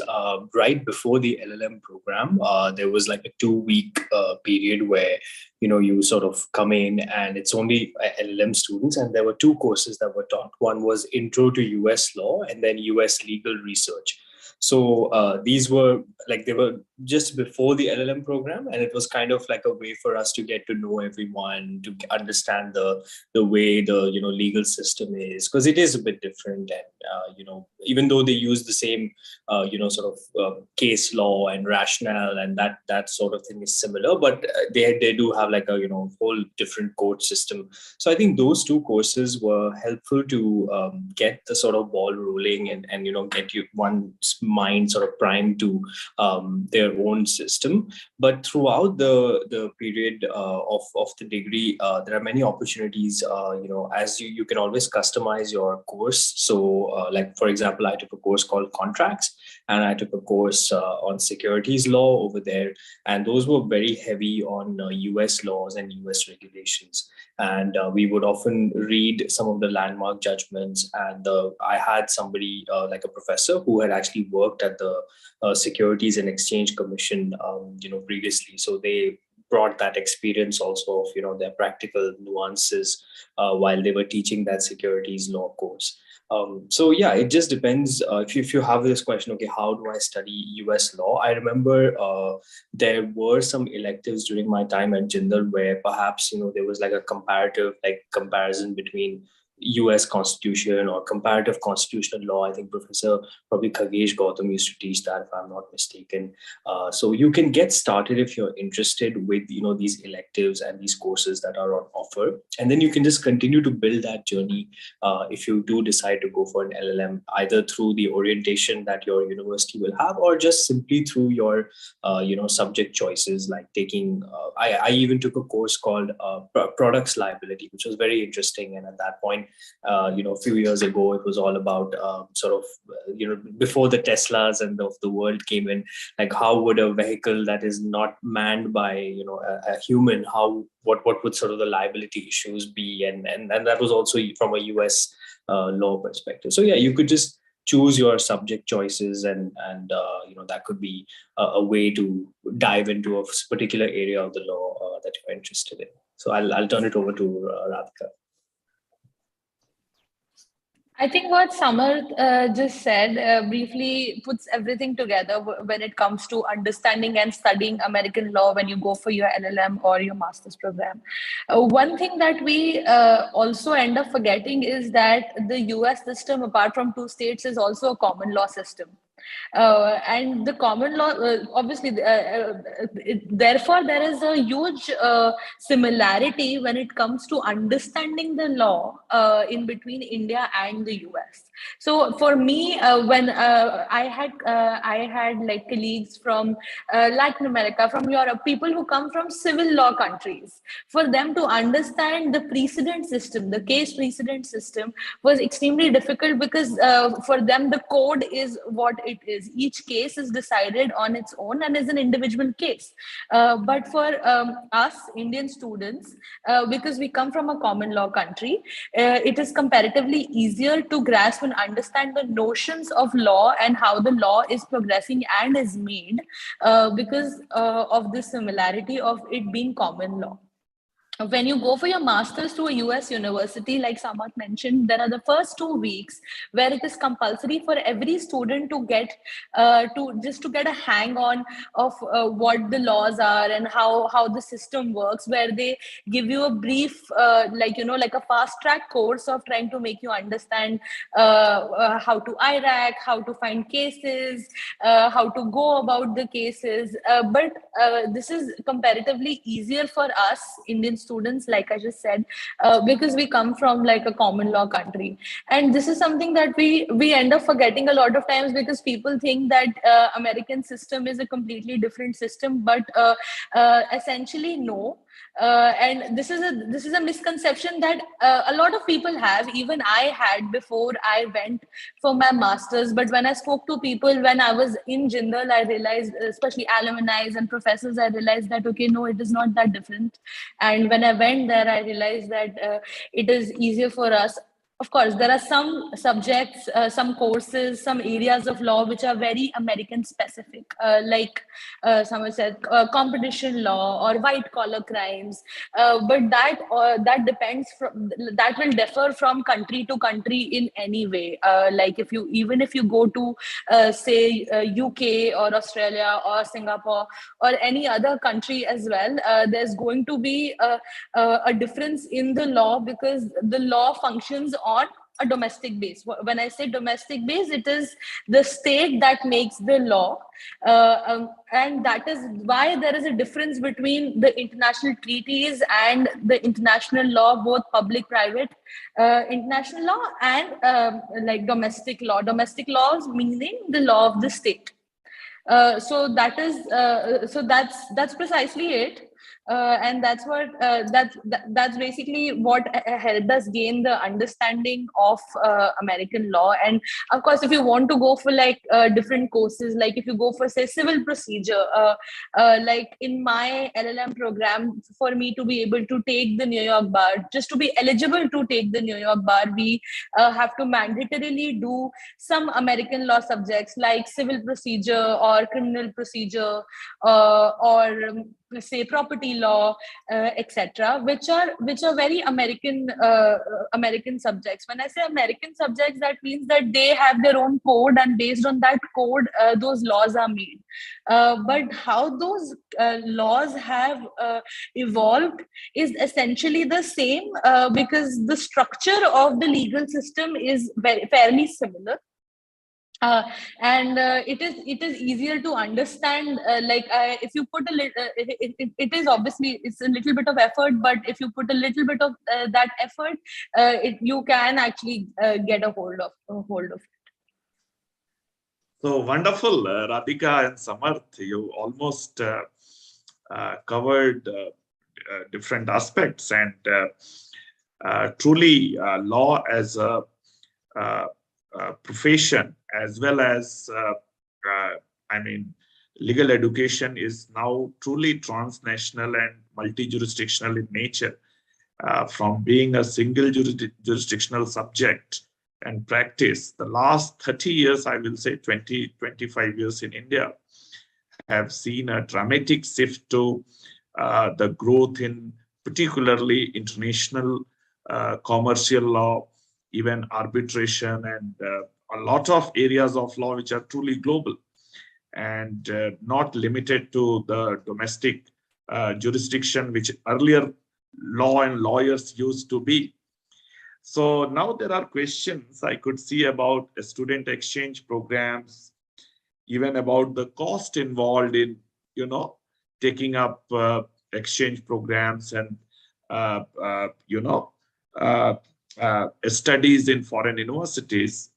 right before the LLM program, there was like a 2-week period where you sort of come in and it's only LLM students, and there were 2 courses that were taught. One was Intro to US Law and then US Legal Research. So these were they were just before the LLM program, and it was kind of like a way for us to get to know everyone, to understand the way the legal system is, because it is a bit different. And even though they use the same case law and rationale, and that sort of thing is similar, but they do have like a whole different court system. So I think those 2 courses were helpful to get the sort of ball rolling and get you one's mind sort of primed to their own system. But throughout the period of the degree, there are many opportunities. As you can always customize your course. So like for example, I took a course called Contracts, and I took a course on securities law over there, and those were very heavy on US laws and US regulations. And we would often read some of the landmark judgments, and I had somebody like a professor who had actually worked at the Securities and Exchange Commission previously, so they brought that experience also of their practical nuances while they were teaching that securities law course. So yeah, it just depends. If you have this question, okay, how do I study US law? I remember there were some electives during my time at Jindal where perhaps there was like a comparison between US Constitution or comparative constitutional law. I think Professor probably Khagesh Gautam used to teach that, if I'm not mistaken. So you can get started if you're interested with these electives and these courses that are on offer, and then you can just continue to build that journey if you do decide to go for an LLM, either through the orientation that your university will have, or just simply through your subject choices, like taking. I even took a course called Products Liability, which was very interesting, and at that point, a few years ago, it was all about before the Teslas and of the world came in, like how would a vehicle that is not manned by a human, what would sort of the liability issues be, and that was also from a US law perspective. So yeah, you could just choose your subject choices, and that could be a way to dive into a particular area of the law that you're interested in. So I'll turn it over to Radhika. I think what Samarth just said briefly puts everything together when it comes to understanding and studying American law when you go for your LLM or your master's program. One thing that we also end up forgetting is that the US system, apart from 2 states, is also a common law system. And the common law, obviously, therefore, there is a huge similarity when it comes to understanding the law in between India and the US. So for me, when I had like colleagues from Latin America, from Europe, people who come from civil law countries, for them to understand the precedent system, the case precedent system, was extremely difficult, because for them the code is what it is. Each case is decided on its own and is an individual case. But for us Indian students, because we come from a common law country, it is comparatively easier to grasp and understand the notions of law and how the law is progressing and is made, because of the similarity of it being common law. When you go for your master's to a US university, like Samarth mentioned, there are the first 2 weeks where it is compulsory for every student to get to get a hang on of what the laws are and how the system works, where they give you a brief like a fast track course of trying to make you understand how to IRAC, how to find cases, how to go about the cases. But this is comparatively easier for us Indian students, like I just said, because we come from like a common law country. And this is something that we end up forgetting a lot of times, because people think that American system is a completely different system, but essentially no. And this is a misconception that a lot of people have. Even I had before I went for my master's. But when I spoke to people when I was in Jindal, I realized, especially alumni and professors, I realized that okay, no, it is not that different. And when I went there, I realized that it is easier for us. Of course, there are some subjects, some courses, some areas of law which are very American specific, like someone said, competition law or white collar crimes. But that depends that will differ from country to country in any way. Like if you go to say UK or Australia or Singapore or any other country as well, there's going to be a difference in the law, because the law functions on a domestic base. When I say domestic base, it is the state that makes the law. And that is why there is a difference between the international treaties and the international law, both public, private, international law, and like domestic law. Domestic laws meaning the law of the state. So that's precisely it. And that's basically what helped us gain the understanding of American law. And of course, if you want to go for like different courses, like if you go for say civil procedure, like in my LLM program, for me to be able to take the New York bar, just to be eligible to take the New York bar, we have to mandatorily do some American law subjects like civil procedure or criminal procedure, or say property law, etc., which are very American subjects. When I say American subjects, that means that they have their own code, and based on that code, those laws are made. But how those laws have evolved is essentially the same, because the structure of the legal system is fairly similar. And it is easier to understand, if you put a little, it is obviously, it's a little bit of effort, but if you put a little bit of that effort, you can actually get a hold of it. So wonderful, Radhika and Samarth, you almost covered different aspects, and truly law as a profession, as well as legal education is now truly transnational and multi-jurisdictional in nature, from being a single jurisdictional subject and practice. The last 30 years, I will say 25 years in India, have seen a dramatic shift to the growth in particularly international commercial law, even arbitration, and a lot of areas of law which are truly global and not limited to the domestic jurisdiction, which earlier law and lawyers used to be. So now there are questions I could see about student exchange programs, even about the cost involved in, taking up exchange programs and, studies in foreign universities.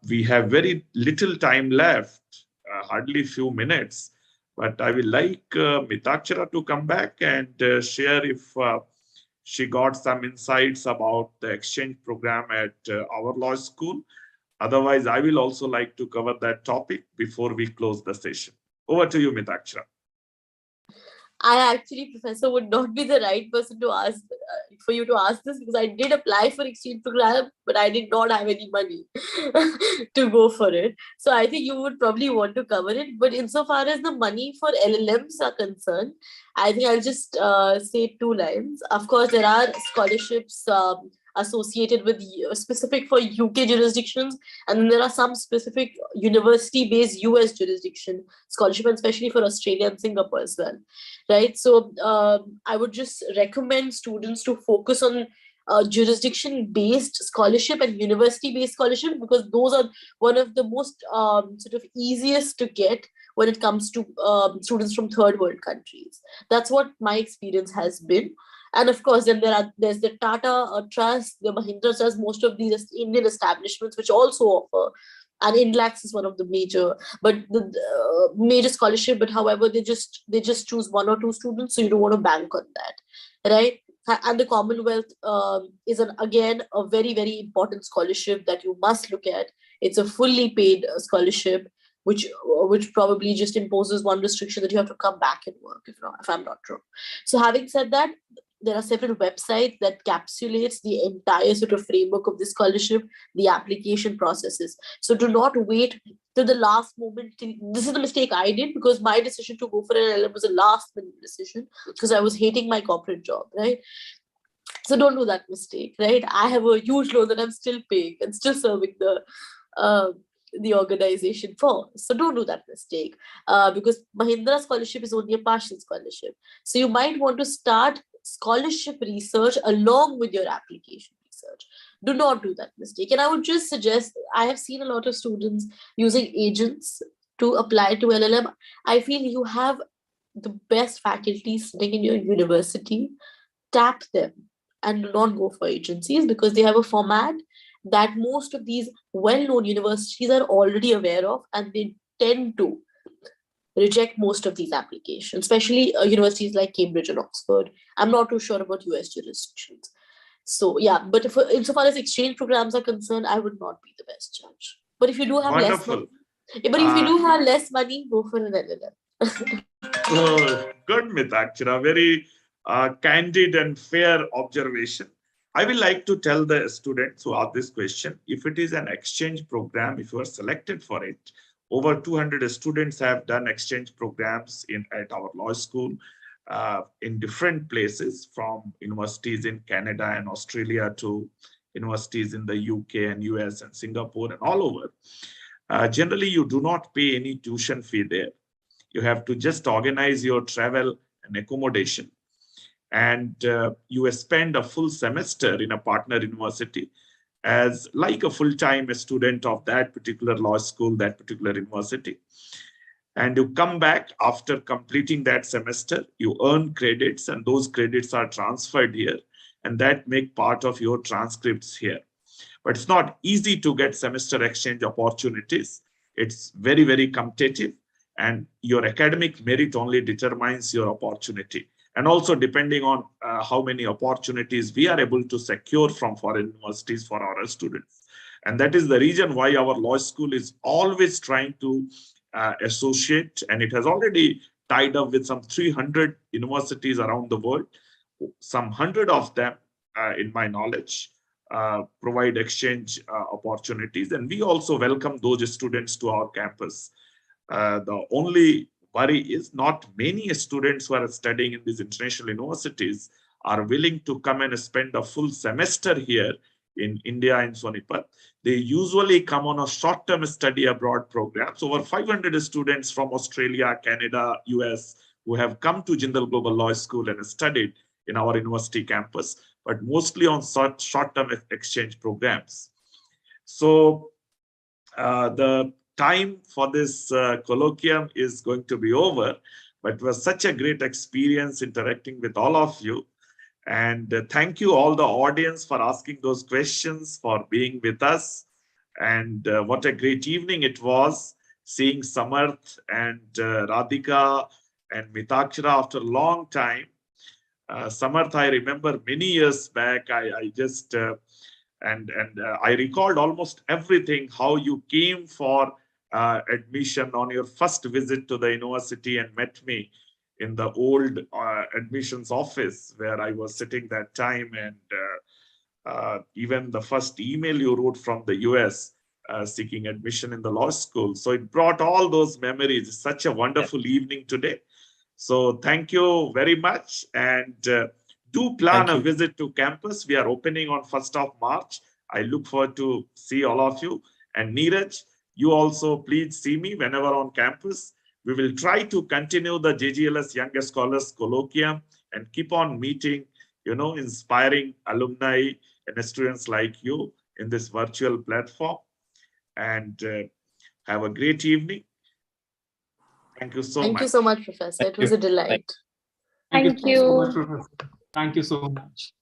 We have very little time left, hardly few minutes, but I will like Mithakshira to come back and share if she got some insights about the exchange program at our law school. Otherwise, I will also like to cover that topic before we close the session. Over to you, Mithakshira. I actually, Professor, would not be the right person to ask for you to ask this, because I did apply for exchange program, but I did not have any money to go for it. So I think you would probably want to cover it. But insofar as the money for LLMs are concerned, I think I'll just say 2 lines. Of course, there are scholarships associated with specific for UK jurisdictions, and then there are some specific university-based US jurisdiction scholarship, and especially for Australia and Singapore as well, right? So I would just recommend students to focus on jurisdiction-based scholarship and university-based scholarship, because those are one of the most sort of easiest to get when it comes to students from third world countries. That's what my experience has been. And of course, then there's the Tata Trust, the Mahindra Trust, most of these Indian establishments which also offer. And INLAX is one of the major, but the major scholarship. But however, they just choose 1 or 2 students, so you don't want to bank on that, right? And the Commonwealth is again a very, very important scholarship that you must look at. It's a fully paid scholarship, which probably just imposes one restriction, that you have to come back and work, if I'm not wrong. So having said that, there are several websites that encapsulates the entire sort of framework of the scholarship, the application processes. So do not wait till the last moment. This is the mistake I did, because my decision to go for an LLM was a last minute decision, because I was hating my corporate job, right? So don't do that mistake, right? I have a huge loan that I'm still paying and still serving the organization for. So don't do that mistake, because Mahindra scholarship is only a partial scholarship. So you might want to start scholarship research along with your application research. Do not do that mistake. And I would just suggest, I have seen a lot of students using agents to apply to LLM. I feel you have the best faculty sitting in your university. Tap them and do not go for agencies, because they have a format that most of these well-known universities are already aware of, and they tend to reject most of these applications, especially universities like Cambridge and Oxford. I'm not too sure about US jurisdictions. So yeah, but insofar as exchange programs are concerned, I would not be the best judge. But if you do have less money, go for an LLM. Good, Mithakshira. Very candid and fair observation. I will like to tell the students who ask this question, if it is an exchange program, if you are selected for it, over 200 students have done exchange programs at our law school. in different places, from universities in Canada and Australia to universities in the UK and US and Singapore and all over. Generally, you do not pay any tuition fee there. You have to just organize your travel and accommodation. And you spend a full semester in a partner university as like a full-time student of that particular law school, that particular university. And you come back after completing that semester, you earn credits, and those credits are transferred here, and that make part of your transcripts here. But it's not easy to get semester exchange opportunities. It's very, very competitive, and your academic merit only determines your opportunity. And also depending on how many opportunities we are able to secure from foreign universities for our students. And that is the reason why our law school is always trying to associate, and it has already tied up with some 300 universities around the world. Some 100 of them, in my knowledge, provide exchange opportunities, and we also welcome those students to our campus. The only worry is not many students who are studying in these international universities are willing to come and spend a full semester here in India and Sonipat. They usually come on a short-term study abroad programs. Over 500 students from Australia, Canada, US, who have come to Jindal Global Law School and studied in our university campus, but mostly on short-term exchange programs. So the time for this colloquium is going to be over, but it was such a great experience interacting with all of you. And thank you all the audience for asking those questions, for being with us. And what a great evening it was, seeing Samarth and Radhika and Mithakshira after a long time. Samarth, I remember many years back, I recalled almost everything, how you came for admission on your first visit to the university and met me in the old admissions office where I was sitting that time, and even the first email you wrote from the US seeking admission in the law school. So it brought all those memories. It's such a wonderful evening today. So thank you very much, and do plan a visit to campus. We are opening on 1st of March. I look forward to see all of you. And Niraj, you also please see me whenever on campus. We will try to continue the JGLS Young Scholars Colloquium and keep on meeting, inspiring alumni and students like you in this virtual platform. And have a great evening. Thank you so much. Thank you so much, Professor. It was a delight. Thank you. So much, Professor. Thank you so much.